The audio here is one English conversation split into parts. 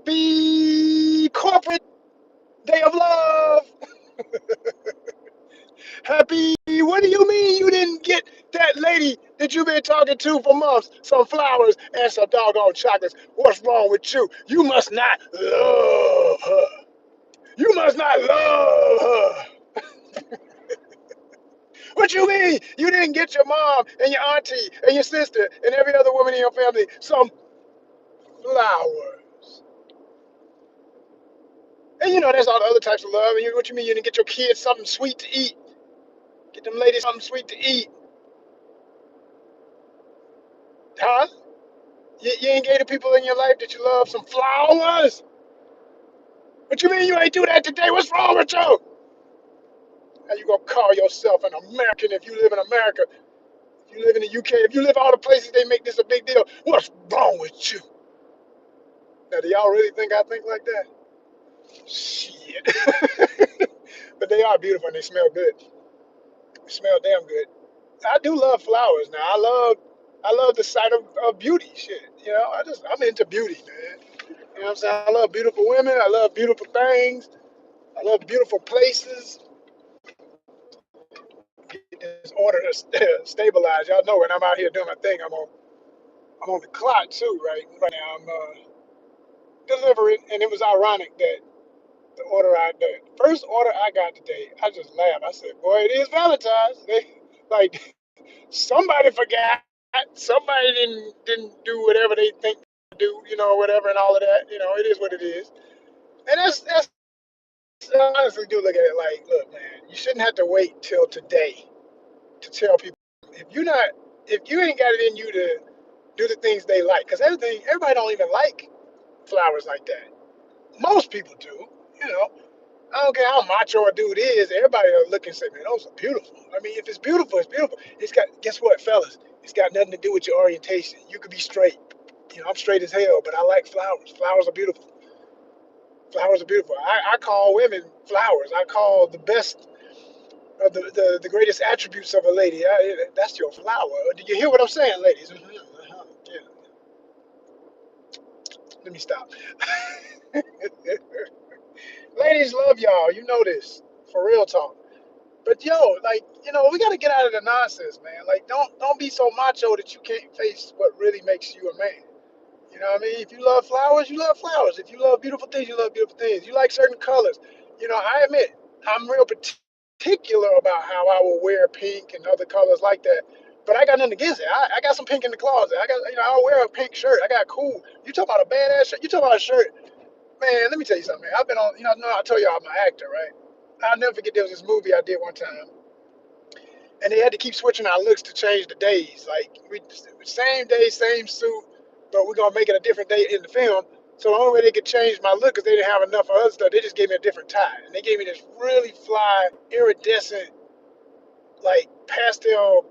Happy corporate day of love. Happy, what do you mean you didn't get that lady that you've been talking to for months some flowers and some doggone chocolates? What's wrong with you? You must not love her. You must not love her. What you mean you didn't get your mom and your auntie and your sister and every other woman in your family some flowers? And you know, there's all the other types of love. And what you mean you didn't get your kids something sweet to eat? Get them ladies something sweet to eat. Huh? You ain't gave the people in your life that you love some flowers? What you mean you ain't do that today? What's wrong with you? How you gonna call yourself an American if you live in America? If you live in the UK, if you live all the places they make this a big deal, what's wrong with you? Now, do y'all really think I think like that? Shit. But they are beautiful and they smell good. They smell damn good. I do love flowers now. I love the sight of beauty. Shit. You know, I'm into beauty, man. You know what I'm saying? I love beautiful women. I love beautiful things. I love beautiful places. Get this order stabilized. Y'all know when I'm out here doing my thing, I'm on the clock too, right now. I'm delivering, and it was ironic that the first order I got today, I just laughed. I said, "Boy, it is Valentine's." Like somebody forgot, somebody didn't do whatever they think to do, you know, whatever and all of that. You know, it is what it is, and that's I honestly do look at it like, look, man, you shouldn't have to wait till today to tell people if you're not if you ain't got it in you to do the things they like, because everybody don't even like flowers like that. Most people do, you know. I don't care how macho a dude is, everybody will look and say, man, those are beautiful. I mean, if it's beautiful, it's beautiful. It's got, guess what, fellas? It's got nothing to do with your orientation. You could be straight. You know, I'm straight as hell, but I like flowers. Flowers are beautiful. Flowers are beautiful. I call women flowers. I call the best the greatest attributes of a lady. That's your flower. Do you hear what I'm saying, ladies? Yeah. Let me stop. Ladies love y'all. You know this. For real talk. But yo, like, you know, we gotta get out of the nonsense, man. Like, don't be so macho that you can't face what really makes you a man. You know what I mean? If you love flowers, you love flowers. If you love beautiful things, you love beautiful things. You like certain colors. You know, I admit, I'm real particular about how I will wear pink and other colors like that. But I got nothing against it. I got some pink in the closet. I'll wear a pink shirt. I got cool. You talk about a badass shirt. You talk about a shirt. Man, let me tell you something, man. I've been on, you know, I told y'all I'm an actor, right? I'll never forget there was this movie I did one time, and they had to keep switching our looks to change the days. Like, same day, same suit, but we're gonna make it a different day in the film. So the only way they could change my look, because they didn't have enough of other stuff, they just gave me a different tie, and they gave me this really fly, iridescent, like pastel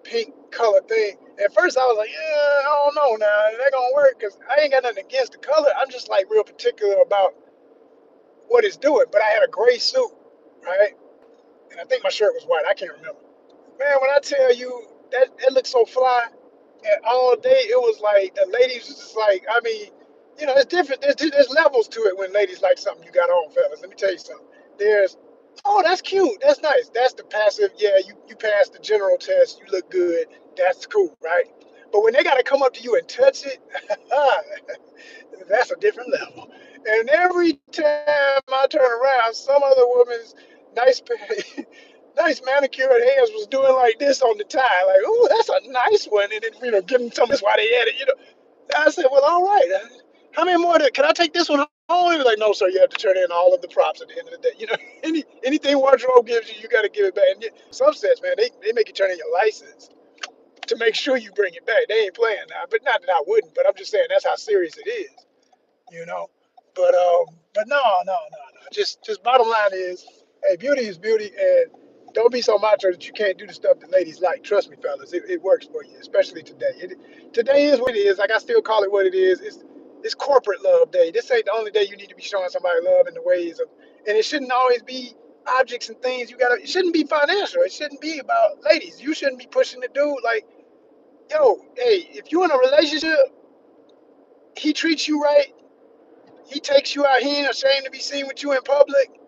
pink color thing. At first, I was like, yeah, I don't know now, it ain't gonna work, because I ain't got nothing against the color. I'm just like real particular about what it's doing. But I had a gray suit, right? And I think my shirt was white. I can't remember. Man, when I tell you that it looked so fly, and all day it was like the ladies was just like, I mean, you know, it's different. There's levels to it when ladies like something you got on, fellas. Let me tell you something. There's, oh, that's cute. That's nice. That's the passive. Yeah, you passed the general test. You look good. That's cool, right? But when they got to come up to you and touch it, that's a different level. And every time I turn around, some other woman's nice, nice manicured hands was doing like this on the tie, like, "Ooh, that's a nice one," and then giving some this while they had it. I said, "Well, all right. How many more? Can I take this one home?" He was like, "No, sir. You have to turn in all of the props at the end of the day. Anything wardrobe gives you, you got to give it back." And some sets, man, they make you turn in your license to make sure you bring it back. They ain't playing now, but not that I wouldn't. But I'm just saying that's how serious it is, you know. But no. Just bottom line is, hey, beauty is beauty, and don't be so macho that you can't do the stuff that ladies like. Trust me, fellas, it works for you, especially today. Today is what it is. Like, I still call it what it is. It's corporate love day. This ain't the only day you need to be showing somebody love in the ways of, and it shouldn't always be objects and things. It shouldn't be financial. It shouldn't be about ladies. You shouldn't be pushing the dude like, yo, hey, if you in a relationship, he treats you right. He takes you out. He ain't ashamed to be seen with you in public.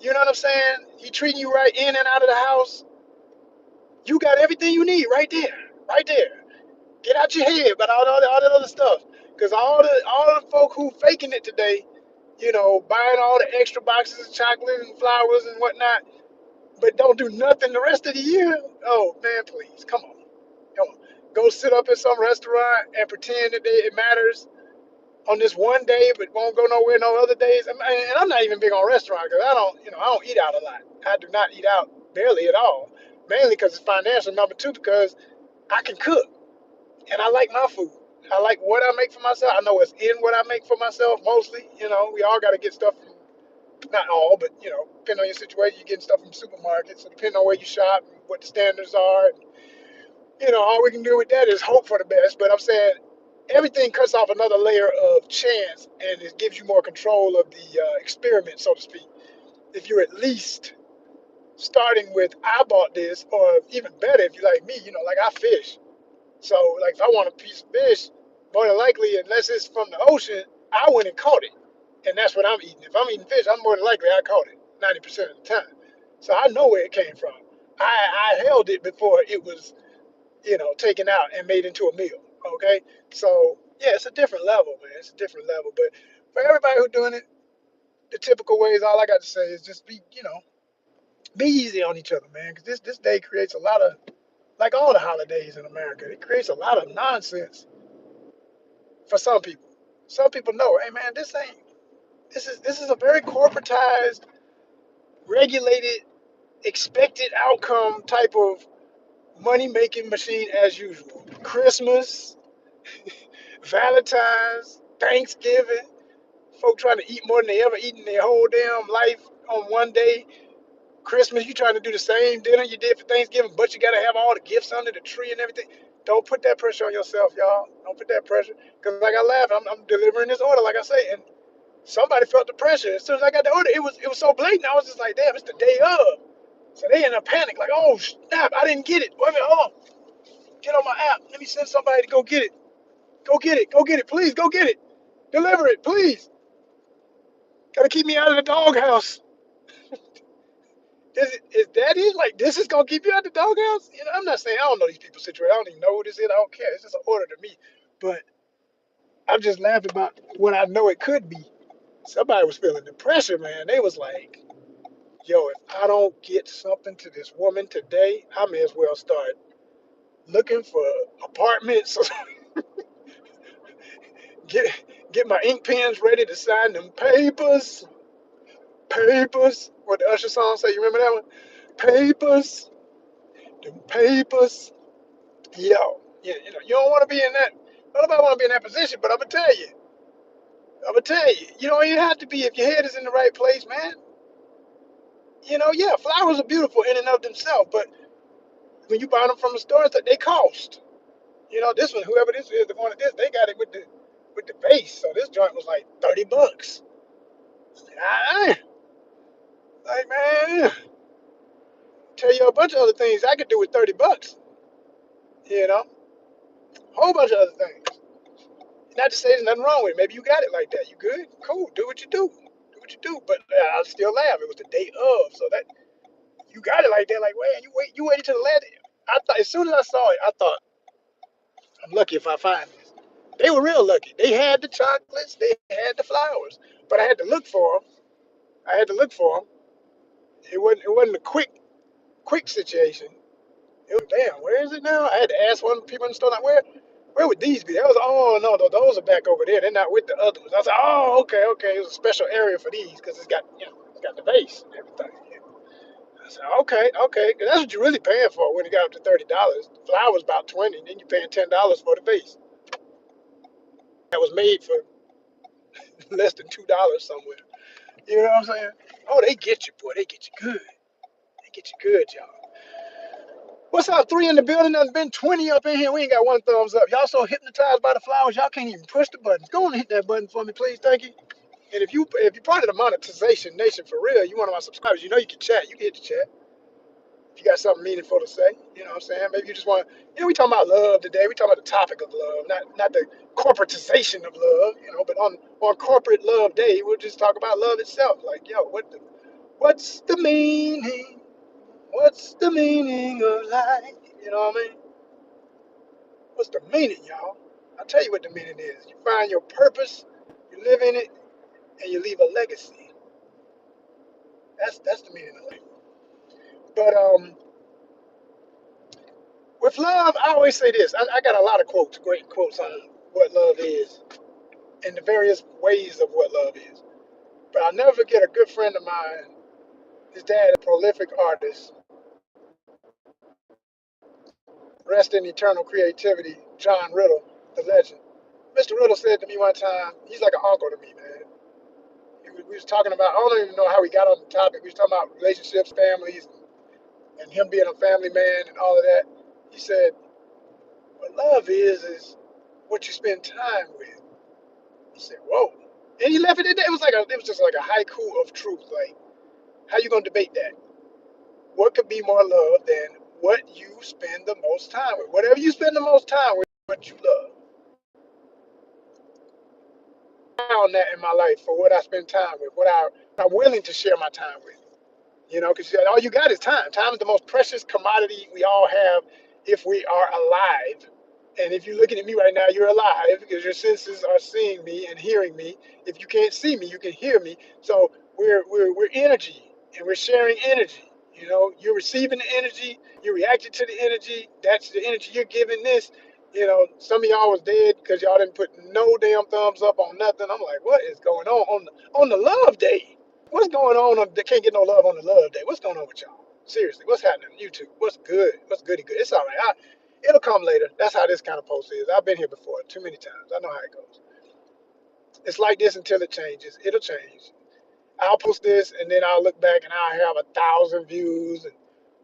You know what I'm saying? He treating you right in and out of the house. You got everything you need right there, right there. Get out your head about all that other stuff. Cause all the folk who faking it today, you know, buying all the extra boxes of chocolate and flowers and whatnot, but don't do nothing the rest of the year. Oh man, please, come on, come on. Go sit up in some restaurant and pretend that it matters on this one day, but won't go nowhere no other days. And I'm not even big on restaurants because I don't eat out a lot. I do not eat out barely at all. Mainly because it's financial. Number two, because I can cook and I like my food. I like what I make for myself. I know what's in what I make for myself mostly. You know, we all got to get stuff from, not all, but you know, depending on your situation, you're getting stuff from supermarkets. So depending on where you shop and what the standards are, and, you know, all we can do with that is hope for the best. But I'm saying everything cuts off another layer of chance and it gives you more control of the experiment, so to speak. If you're at least starting with, I bought this, or even better, if you're like me, you know, like I fish. So, like, if I want a piece of fish, more than likely, unless it's from the ocean, I went and caught it. And that's what I'm eating. If I'm eating fish, I'm more than likely I caught it 90% of the time. So I know where it came from. I held it before it was, you know, taken out and made into a meal. Okay? So, yeah, it's a different level, man. It's a different level. But for everybody who's doing it the typical ways, all I got to say is just be, you know, be easy on each other, man. Because this day creates a lot of, like all the holidays in America, it creates a lot of nonsense for some people. Some people know, hey man, this is a very corporatized, regulated, expected outcome type of money making machine as usual. Christmas, Valentine's, Thanksgiving, folk trying to eat more than they ever eaten their whole damn life on one day. Christmas, you trying to do the same dinner you did for Thanksgiving, but you gotta have all the gifts under the tree and everything. Don't put that pressure on yourself, y'all. Don't put that pressure. Because like I laugh, I'm delivering this order, like I say, and somebody felt the pressure. As soon as I got the order, it was so blatant. I was just like, damn, it's the day of. So they in a panic, like, oh snap, I didn't get it. Wait a minute, hold on. Get on my app. Let me send somebody to go get it. Go get it. Go get it. Please go get it. Deliver it, please. Gotta keep me out of the doghouse. Is that it? Like, this is gonna keep you out the doghouse? You know, I'm not saying I don't know these people's situation. I don't even know who this is. I don't care. It's just an order to me. But I'm just laughing about what I know it could be. Somebody was feeling the pressure, man. They was like, yo, if I don't get something to this woman today, I may as well start looking for apartments. get get my ink pens ready to sign them papers. Papers. What the Usher song say? You remember that one? Papers. Them papers. Yo, you know, you don't want to be in that. Nobody want to be in that position, but I'm gonna tell you, you don't even have to be if your head is in the right place, man. You know, yeah, flowers are beautiful in and of themselves, but when you buy them from the stores, that they cost. You know, this one, whoever this is, the one of this, they got it with the base. So this joint was like $30. Ah, like man, tell you a bunch of other things I could do with $30. You know, a whole bunch of other things. Not to say there's nothing wrong with it. Maybe you got it like that. You good? Cool. Do what you do. Do what you do. But I still laugh. It was the day of, so that you got it like that. Like, man, you waited till the last. I thought as soon as I saw it, I thought I'm lucky if I find this. They were real lucky. They had the chocolates. They had the flowers. But I had to look for them. I had to look for them. It wasn't a quick situation. It was damn. Where is it now? I had to ask one of the people in the store. Like, where would these be? I was oh no, those are back over there. They're not with the others. I said, oh okay. It was a special area for these because it's got the base and everything. Yeah. I said, okay. 'Cause that's what you're really paying for when you got up to $30. The flowers about 20, then you're paying $10 for the base. That was made for less than $2 somewhere. You know what I'm saying? Oh, they get you, boy. They get you good. They get you good, y'all. What's up? 3 in the building. There's been 20 up in here. We ain't got one thumbs up. Y'all so hypnotized by the flowers, y'all can't even push the buttons. Go on and hit that button for me, please. Thank you. And if you're part of the monetization nation for real, you one of my subscribers, you know you can chat. You can hit the chat. If you got something meaningful to say, you know what I'm saying? Maybe you just want, we talking about love today. We talking about the topic of love, not the corporatization of love, but on corporate love day, we'll just talk about love itself. Like, yo, what's the meaning? What's the meaning of life? You know what I mean? What's the meaning, y'all? I'll tell you what the meaning is. You find your purpose, you live in it, and you leave a legacy. That's the meaning of life. But with love, I always say this. I got a lot of quotes, great quotes on what love is and the various ways of what love is. But I'll never forget a good friend of mine. His dad, a prolific artist, rest in eternal creativity, John Riddle, the legend. Mr. Riddle said to me one time, he's like an uncle to me, man. We was talking about, I don't even know how we got on the topic. We was talking about relationships, families, and him being a family man and all of that. He said, what love is what you spend time with. I said, whoa. And he left it at that. It was just like a haiku of truth. Like, how you gonna debate that? What could be more love than what you spend the most time with? Whatever you spend the most time with, what you love. I found that in my life for what I spend time with, I'm willing to share my time with. Because all you got is time. Time is the most precious commodity we all have if we are alive. And if you're looking at me right now, you're alive because your senses are seeing me and hearing me. If you can't see me, you can hear me. So we're energy, and we're sharing energy. You're receiving the energy, you're reacting to the energy. That's the energy you're giving this. Some of y'all was dead because y'all didn't put no damn thumbs up on nothing. I'm like, what is going on the love day? What's going on? They can't get no love on the love day. What's going on with y'all? Seriously, what's happening on YouTube? What's good? What's goody good? It's all right. It'll come later. That's how this kind of post is. I've been here before too many times. I know how it goes. It's like this until it changes. It'll change. I'll post this and then I'll look back and I'll have 1,000 views and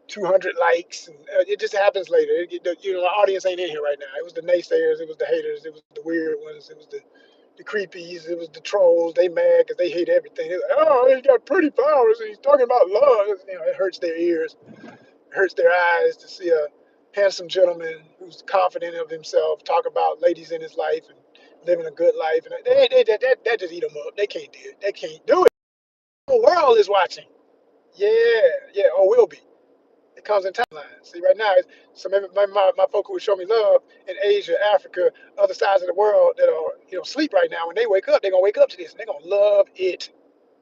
200 likes, and it just happens later. The audience ain't in here right now. It was the naysayers, it was the haters, it was the weird ones, it was the creepies, it was the trolls. They mad because they hate everything. They're like, oh, he got pretty flowers and he's talking about love. It hurts their ears, it hurts their eyes to see a handsome gentleman who's confident of himself talk about ladies in his life and living a good life. And that just eat them up. They can't do it. They can't do it. The whole world is watching. Yeah, yeah, or will be. It comes in timelines. See, right now, so maybe my folk who would show me love in Asia, Africa, other sides of the world that are, sleep right now. When they wake up, they're going to wake up to this and they're going to love it.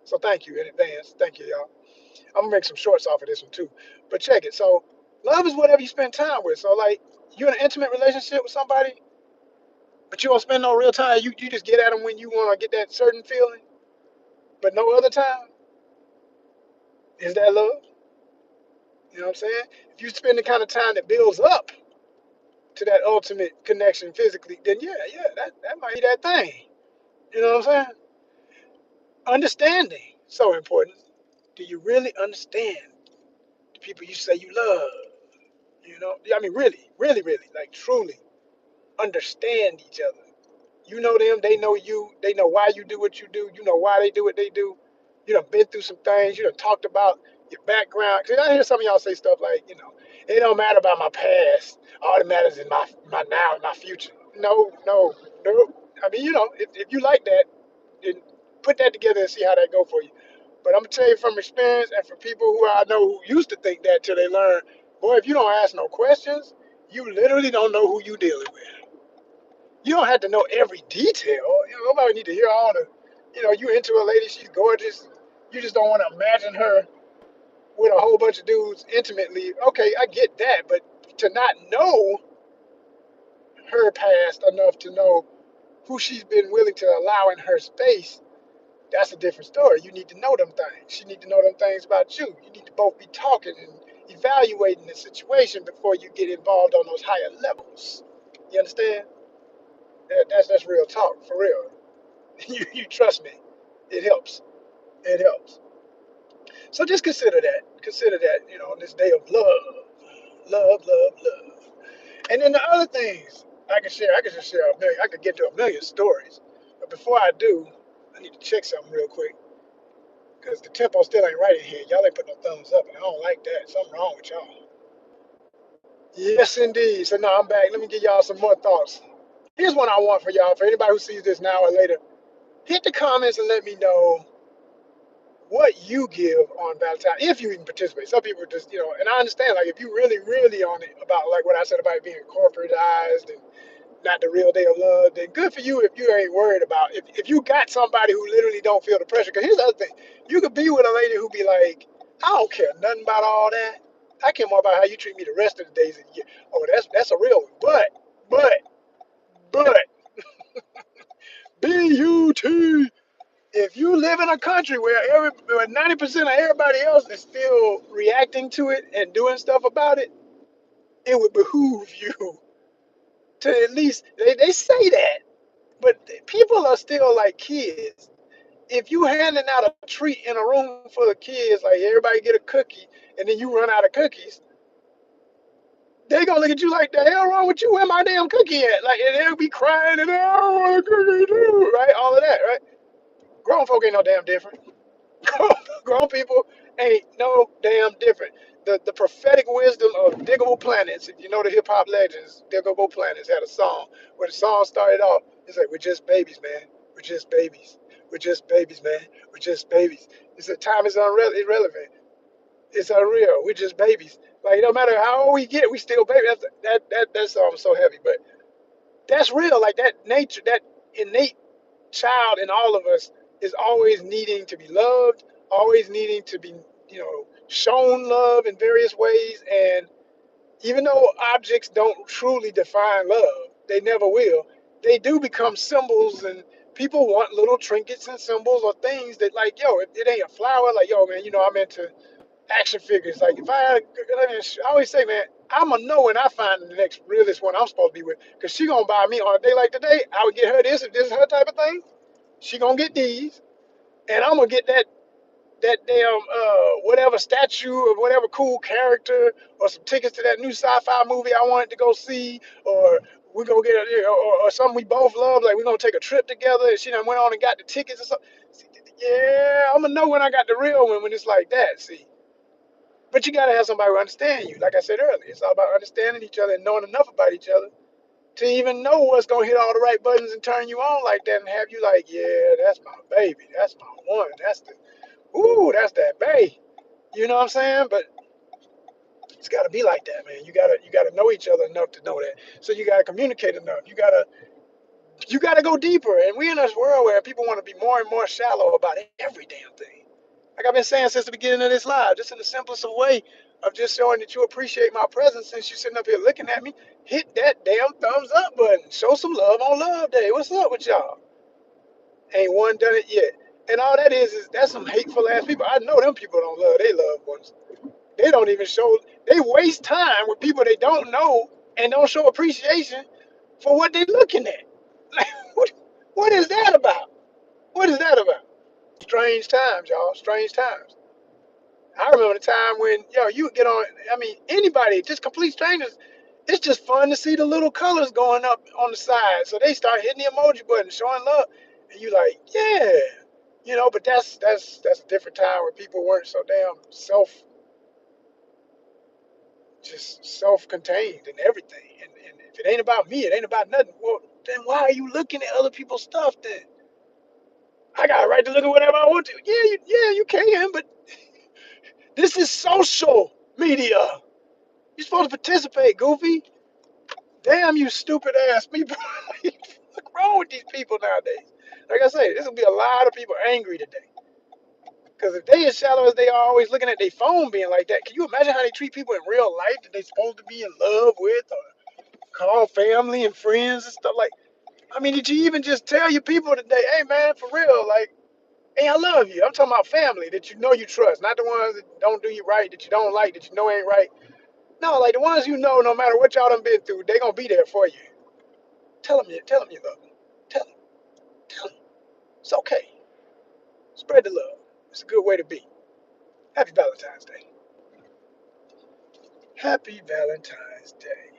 So thank you in advance. Thank you, y'all. I'm going to make some shorts off of this one, too. But check it. So love is whatever you spend time with. So, like, you're in an intimate relationship with somebody, but you don't spend no real time. You just get at them when you want to get that certain feeling, but no other time. Is that love? You know what I'm saying? If you spend the kind of time that builds up to that ultimate connection physically, then yeah, that might be that thing. You know what I'm saying? Understanding, so important. Do you really understand the people you say you love? I mean, really, really, really, like truly understand each other. You know them, they know you, they know why you do what you do, you know why they do what they do. You done been through some things, you done talked about your background. Cause I hear some of y'all say stuff like, it don't matter about my past. All that matters is my now and my future. No, no, no. I mean, if you like that, then put that together and see how that go for you. But I'm gonna tell you from experience and from people who I know who used to think that till they learn, boy, if you don't ask no questions, you literally don't know who you dealing with. You don't have to know every detail. Nobody need to hear all the, you into a lady, she's gorgeous. You just don't want to imagine her with a whole bunch of dudes intimately. Okay, I get that, but to not know her past enough to know who she's been willing to allow in her space, that's a different story. You need to know them things. She need to know them things about you. You need to both be talking and evaluating the situation before you get involved on those higher levels. You understand? That's real talk, for real. You trust me. It helps. It helps. So just consider that. Consider that, on this day of love. Love, love, love. And then the other things I could just share a million. I could get to a million stories. But before I do, I need to check something real quick. because the tempo still ain't right in here. Y'all ain't putting no thumbs up, and I don't like that. Something wrong with y'all. Yes, indeed. So now I'm back. Let me give y'all some more thoughts. Here's one I want for y'all. For anybody who sees this now or later, hit the comments and let me know what you give on Valentine, if you even participate. Some people just, and I understand, like, if you really, really on it about, like, what I said about it being corporatized and not the real day of love, then good for you if you ain't worried about, if you got somebody who literally don't feel the pressure. Because here's the other thing. You could be with a lady who be like, I don't care nothing about all that. I care more about how you treat me the rest of the days of the year. Oh, that's a real one. But, B-U-T, if you live in a country where 90% of everybody else is still reacting to it and doing stuff about it, it would behoove you to at least, they say that, but people are still like kids. If you handing out a treat in a room full of kids, like everybody get a cookie, and then you run out of cookies, they gonna look at you like, the hell wrong with you? Where my damn cookie at? Like, and they'll be crying and I don't want a cookie too, right? All of that, right? Grown folk ain't no damn different. Grown people ain't no damn different. The prophetic wisdom of Diggable Planets, if you know the hip hop legends, Diggable Planets had a song where the song started off. It's like, we're just babies, man. We're just babies. We're just babies, man. We're just babies. It said time is irrelevant. It's unreal. We're just babies. Like, no matter how old we get, we still babies. That song's so heavy, but that's real. Like, that nature, that innate child in all of us is always needing to be loved, always needing to be, shown love in various ways. And even though objects don't truly define love, they never will, they do become symbols, and people want little trinkets and symbols or things that, like, yo, it ain't a flower, like, yo, man, I'm into action figures. Like, if I had, I always say, man, I'm gonna know when I find the next realest one I'm supposed to be with, because she gonna buy me on a day like today. I would get her this if this is her type of thing. She gonna get these, and I'm gonna get that damn whatever statue of whatever cool character, or some tickets to that new sci-fi movie I wanted to go see, or we're gonna get or something we both love, like we're gonna take a trip together, and she done went on and got the tickets or something. Yeah, I'm gonna know when I got the real one when it's like that. See, but you gotta have somebody who understand you. Like I said earlier, it's all about understanding each other and knowing enough about each other to even know what's gonna hit all the right buttons and turn you on like that, and have you like, yeah, that's my baby, that's my one, that's that babe. You know what I'm saying? But it's gotta be like that, man. You gotta know each other enough to know that. So you gotta communicate enough. You gotta go deeper. And we're in this world where people want to be more and more shallow about every damn thing. Like I've been saying since the beginning of this live, just in the simplest of way of just showing that you appreciate my presence. Since you're sitting up here looking at me, hit that damn thumbs up button. Show some love on Love Day. What's up with y'all? Ain't one done it yet. And all that is that's some hateful ass people. I know them people don't love their loved ones. They don't even show, they waste time with people they don't know and don't show appreciation for what they're looking at. Like, what is that about? What is that about? Strange times, y'all. Strange times. I remember the time when, you get on, I mean, anybody, just complete strangers, it's just fun to see the little colors going up on the side. So they start hitting the emoji button, showing love. And you like, yeah. But that's a different time where people weren't so damn self-contained and everything. And if it ain't about me, it ain't about nothing. Well, then why are you looking at other people's stuff then? I got a right to look at whatever I want to. Yeah, you can, but this is social media. You're supposed to participate, goofy. Damn, you stupid ass people. What's wrong with these people nowadays? Like I say, this will be a lot of people angry today. Because if they as shallow as they are always looking at their phone being like that, can you imagine how they treat people in real life that they supposed to be in love with, or call family and friends and stuff? Like, I mean, did you even just tell your people today, hey man, for real, like, hey, I love you. I'm talking about family that you know you trust, not the ones that don't do you right, that you don't like, that you know ain't right. No, like the ones you know, no matter what y'all done been through, they gonna be there for you. Tell them you love them. Tell them, tell them. It's okay. Spread the love. It's a good way to be. Happy Valentine's Day. Happy Valentine's Day.